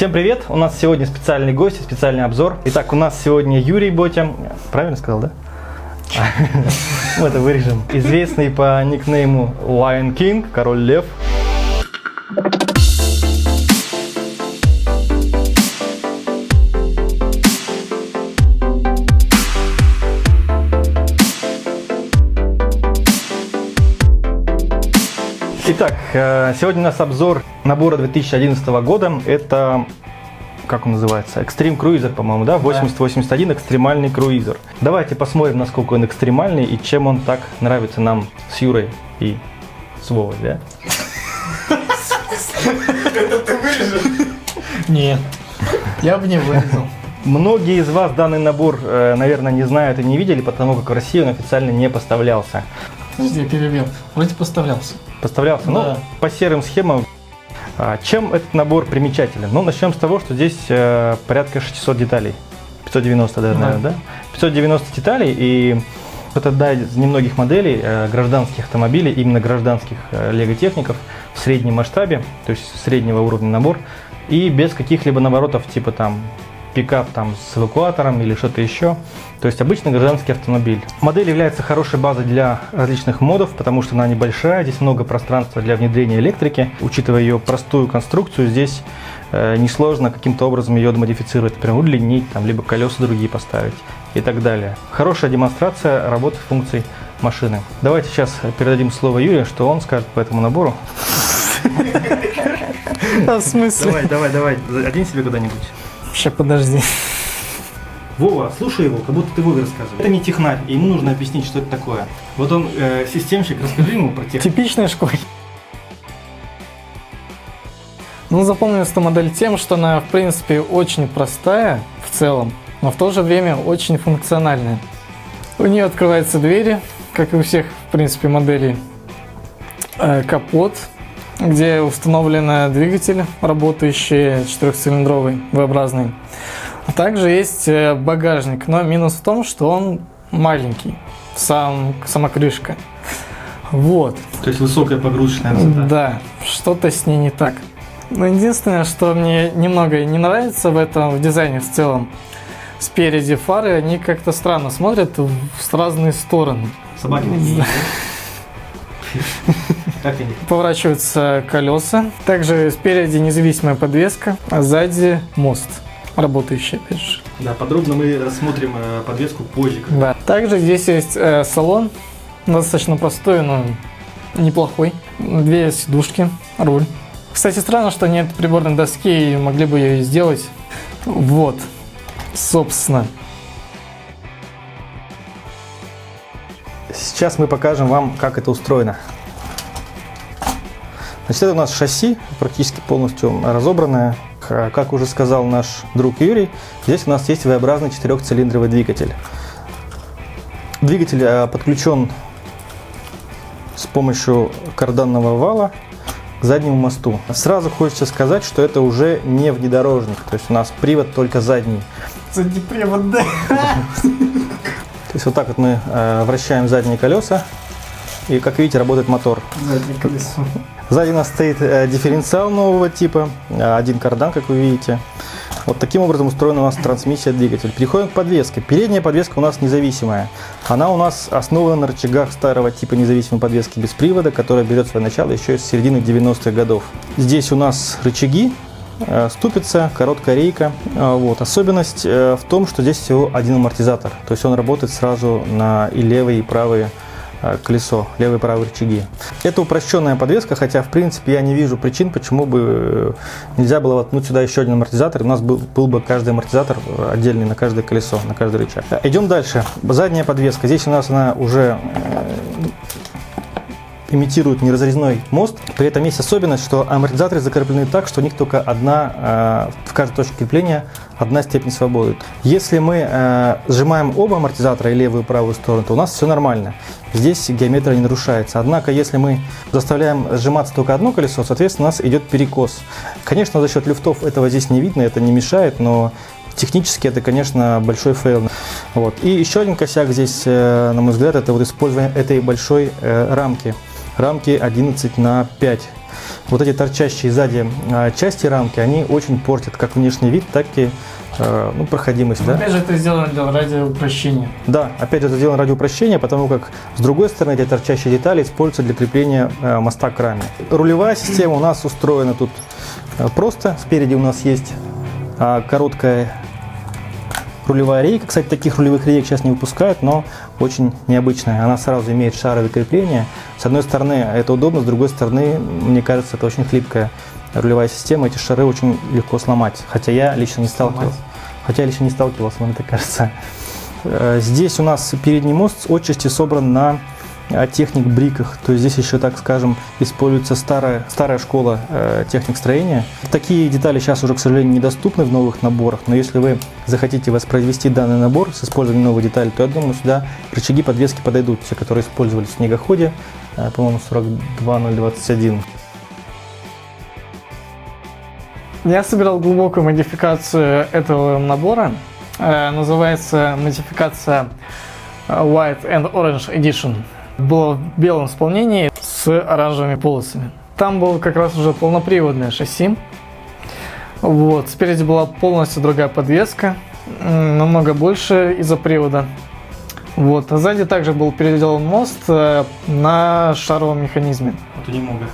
Всем привет! У нас сегодня специальный гость, специальный обзор. Итак, у нас сегодня Юрий Ботя. Правильно сказал, да? Мы это вырежем. Известный по никнейму Lion King, Король Лев. Итак, сегодня у нас обзор набора 2011 года. Это, как он называется, Extreme Cruiser, по-моему, да? 8081 экстремальный круизер. Давайте посмотрим, насколько он экстремальный и чем он так нравится нам с Юрой и с Вовой, да? Это ты вырежешь? Нет, я бы не вырезал. Многие из вас данный набор, наверное, не знают и не видели, потому как в России он официально не поставлялся. Подожди, я перебил. Вроде поставлялся. Поставлялся? Да. Ну, по серым схемам. Чем этот набор примечателен? Ну, начнем с того, что здесь порядка 600 деталей. 590 даже, наверное, да? 590 деталей, и это одна из немногих моделей гражданских автомобилей, именно гражданских лего-техников в среднем масштабе, то есть среднего уровня набор, и без каких-либо наворотов, типа там пикап там с эвакуатором или что-то еще. То есть обычный гражданский автомобиль. Модель является хорошей базой для различных модов, потому что она небольшая, здесь много пространства для внедрения электрики. Учитывая ее простую конструкцию, здесь несложно каким-то образом ее модифицировать, например, удлинить, там, либо колеса другие поставить и так далее. Хорошая демонстрация работы функций машины. Давайте сейчас передадим слово Юрию, что он скажет по этому набору. В смысле? Давай, одень себе куда-нибудь. Сейчас, подожди. Вова, слушай его, как будто ты Вове рассказываешь. Это не технарь, и ему нужно объяснить, что это такое. Вот он системщик, расскажи ему про технику. Типичная школа. Ну, запомнилась эта модель тем, что она, в принципе, очень простая в целом, но в то же время очень функциональная. У нее открываются двери, как и у всех, в принципе, моделей. Капот, где установлен двигатель, работающий четырехцилиндровый, V-образный. А также есть багажник, но минус в том, что он маленький, сама крышка. Вот. То есть высокая погрузочная высота. Да, что-то с ней не так. Но единственное, что мне немного не нравится в дизайне в целом, спереди фары, они как-то странно смотрят в разные стороны. Собаки такие. Как они? Поворачиваются колеса. Также спереди независимая подвеска, а сзади мост, работающий опять же. Да, подробно мы рассмотрим подвеску позже. Да. Также здесь есть салон, достаточно простой, но неплохой. Две сидушки, руль. Кстати, странно, что нет приборной доски, и могли бы ее сделать. Вот, собственно. Сейчас мы покажем вам, как это устроено. Значит, это у нас шасси, практически полностью разобранное. Как уже сказал наш друг Юрий, здесь у нас есть V-образный четырехцилиндровый двигатель. Двигатель подключен с помощью карданного вала к заднему мосту. Сразу хочется сказать, что это уже не внедорожник, то есть у нас привод только задний. Задний привод, да. То есть вот так вот мы вращаем задние колеса, и, как видите, работает мотор. Заднее колесо. Сзади у нас стоит дифференциал нового типа, один кардан, как вы видите. Вот таким образом устроена у нас трансмиссия двигателя. Переходим к подвеске. Передняя подвеска у нас независимая. Она у нас основана на рычагах старого типа независимой подвески без привода, которая берет свое начало еще с середины 90-х годов. Здесь у нас рычаги, ступица, короткая рейка. Вот. Особенность в том, что здесь всего один амортизатор. То есть он работает сразу на и левые, и правые колесо, левые и правые рычаги. Это упрощенная подвеска, хотя в принципе я не вижу причин, почему бы нельзя было воткнуть сюда еще один амортизатор. У нас был бы каждый амортизатор отдельный на каждое колесо, на каждый рычаг. Идем дальше. Задняя подвеска. Здесь у нас она уже имитирует неразрезной мост. При этом есть особенность, что амортизаторы закреплены так, что у них только одна, в каждой точке крепления одна степень свободы. Если мы сжимаем оба амортизатора, и левую и правую сторону, то у нас все нормально. Здесь геометрия не нарушается. Однако, если мы заставляем сжиматься только одно колесо, соответственно, у нас идет перекос. Конечно, за счет люфтов этого здесь не видно, это не мешает, но технически это, конечно, большой фейл. Вот. И еще один косяк здесь, на мой взгляд, это вот использование этой большой рамки 11 на 5. вот эти торчащие сзади части рамки, они очень портят как внешний вид, так и проходимость. Да? Опять же, это сделано ради упрощения. Да, опять же, это сделано ради упрощения, потому как с другой стороны эти торчащие детали используются для крепления моста к раме. Рулевая система у нас устроена тут просто. Спереди у нас есть короткая рулевая рейка. Кстати, таких рулевых реек сейчас не выпускают, но очень необычная. Она сразу имеет шаровые крепления. С одной стороны, это удобно, с другой стороны, мне кажется, это очень хлипкая рулевая система. Эти шары очень легко сломать. Хотя я лично не сталкивался. Мне так кажется. Здесь у нас передний мост отчасти собран на техник бриках. То есть здесь еще, так скажем, используется старая школа техник строения. Такие детали сейчас уже, к сожалению, недоступны в новых наборах, но если вы захотите воспроизвести данный набор с использованием новых деталей, то я думаю, сюда рычаги подвески подойдут, те, которые использовались в снегоходе, по-моему, 42021. Я собирал глубокую модификацию этого набора. Называется модификация White and Orange Edition. Было в белом исполнении с оранжевыми полосами. Там было как раз уже полноприводное шасси. Вот. Спереди была полностью другая подвеска, намного больше из-за привода. Вот. А сзади также был переделан мост на шаровом механизме. Это немного.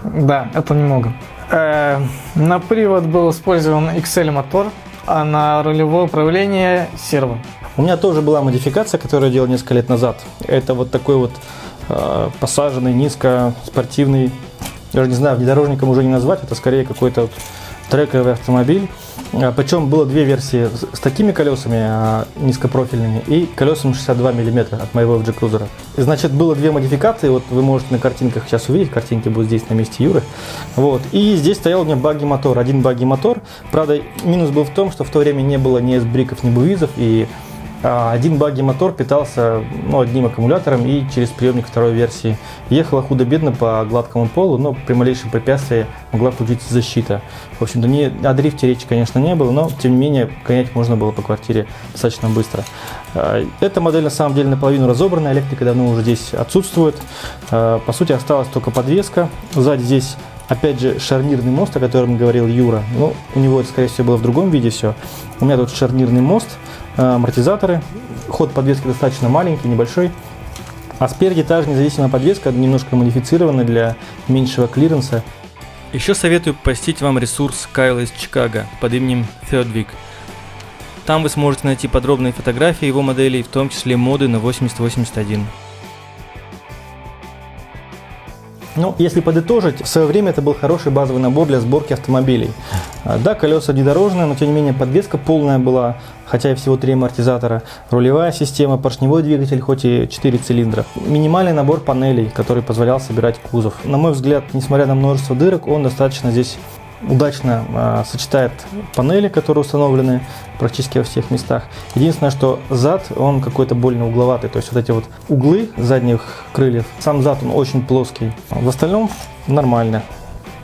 Да, это немного. На привод был использован XL мотор, а на рулевое управление серво. У меня тоже была модификация, которую я делал несколько лет назад. Это вот такой вот посаженный, низко спортивный, даже не знаю, внедорожником уже не назвать, это скорее какой-то трековый автомобиль. Причем было две версии с такими колесами низкопрофильными и колесами 62 мм от моего FG Cruiser. Значит, было две модификации, вот вы можете на картинках сейчас увидеть, картинки будут здесь на месте Юры. Вот. И здесь стоял у меня багги-мотор, один багги-мотор. Правда, минус был в том, что в то время не было ни S-бриков, ни бувизов, и один багги-мотор питался одним аккумулятором и через приемник второй версии. Ехала худо-бедно по гладкому полу, но при малейшем препятствии могла включиться защита. В общем-то, о дрифте речи, конечно, не было, но тем не менее гонять можно было по квартире достаточно быстро. Эта модель на самом деле наполовину разобранная, электрика давно уже здесь отсутствует. По сути, осталась только подвеска. Сзади здесь опять же шарнирный мост, о котором говорил Юра. У него это, скорее всего, было в другом виде все. У меня тут шарнирный мост, амортизаторы. Ход подвески достаточно маленький, небольшой. А спереди та же независимая подвеска, немножко модифицированная для меньшего клиренса. Еще советую посетить вам ресурс Кайла из Чикаго под именем Thirdwick. Там вы сможете найти подробные фотографии его моделей, в том числе моды на 8081. Если подытожить, в свое время это был хороший базовый набор для сборки автомобилей. Да, колеса внедорожные, но тем не менее подвеска полная была, хотя и всего 3 амортизатора. Рулевая система, поршневой двигатель, хоть и 4 цилиндра. Минимальный набор панелей, который позволял собирать кузов. На мой взгляд, несмотря на множество дырок, он достаточно здесь удачно сочетает панели, которые установлены практически во всех местах. Единственное, что зад, он какой-то больно угловатый, то есть вот эти вот углы задних крыльев, сам зад он очень плоский. В остальном нормально,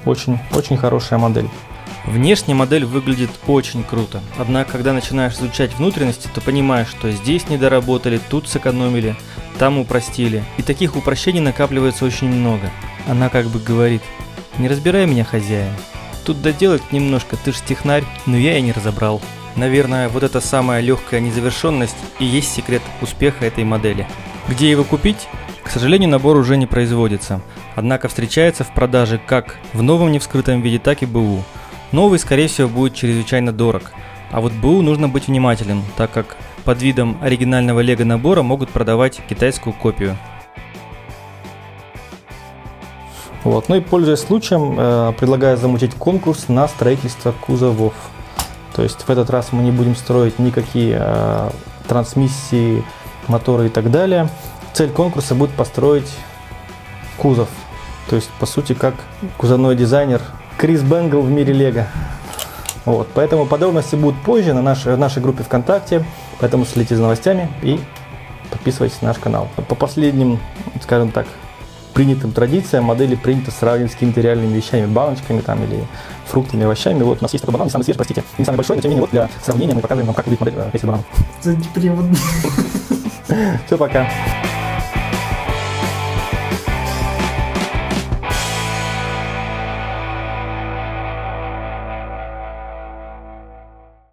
очень хорошая модель. Внешне модель выглядит очень круто, однако когда начинаешь изучать внутренности, то понимаешь, что здесь не доработали, тут сэкономили, там упростили. И таких упрощений накапливается очень много. Она как бы говорит: не разбирай меня, хозяин. Тут доделать немножко, ты ж технарь, но я и не разобрал. Наверное, вот эта самая легкая незавершенность и есть секрет успеха этой модели. Где его купить? К сожалению, набор уже не производится, однако встречается в продаже как в новом невскрытом виде, так и БУ. Новый, скорее всего, будет чрезвычайно дорог, а вот БУ нужно быть внимательным, так как под видом оригинального лего набора могут продавать китайскую копию. И пользуясь случаем, предлагаю замутить конкурс на строительство кузовов. То есть в этот раз мы не будем строить никакие трансмиссии, моторы и так далее. Цель конкурса будет построить кузов. То есть, по сути, как кузовной дизайнер Крис Бенгл в мире лего. Поэтому подробности будут позже на нашей группе ВКонтакте. Поэтому следите за новостями и подписывайтесь на наш канал. По последним, скажем так, принятым традициям модели принято сравнивать с какими-то реальными вещами, баночками или фруктами, овощами. У нас есть такой банан, самый свежий, простите, не самый большой, но тем не менее для сравнения мы показываем вам, как выглядит модель, если банан. Задний привод. Все, пока.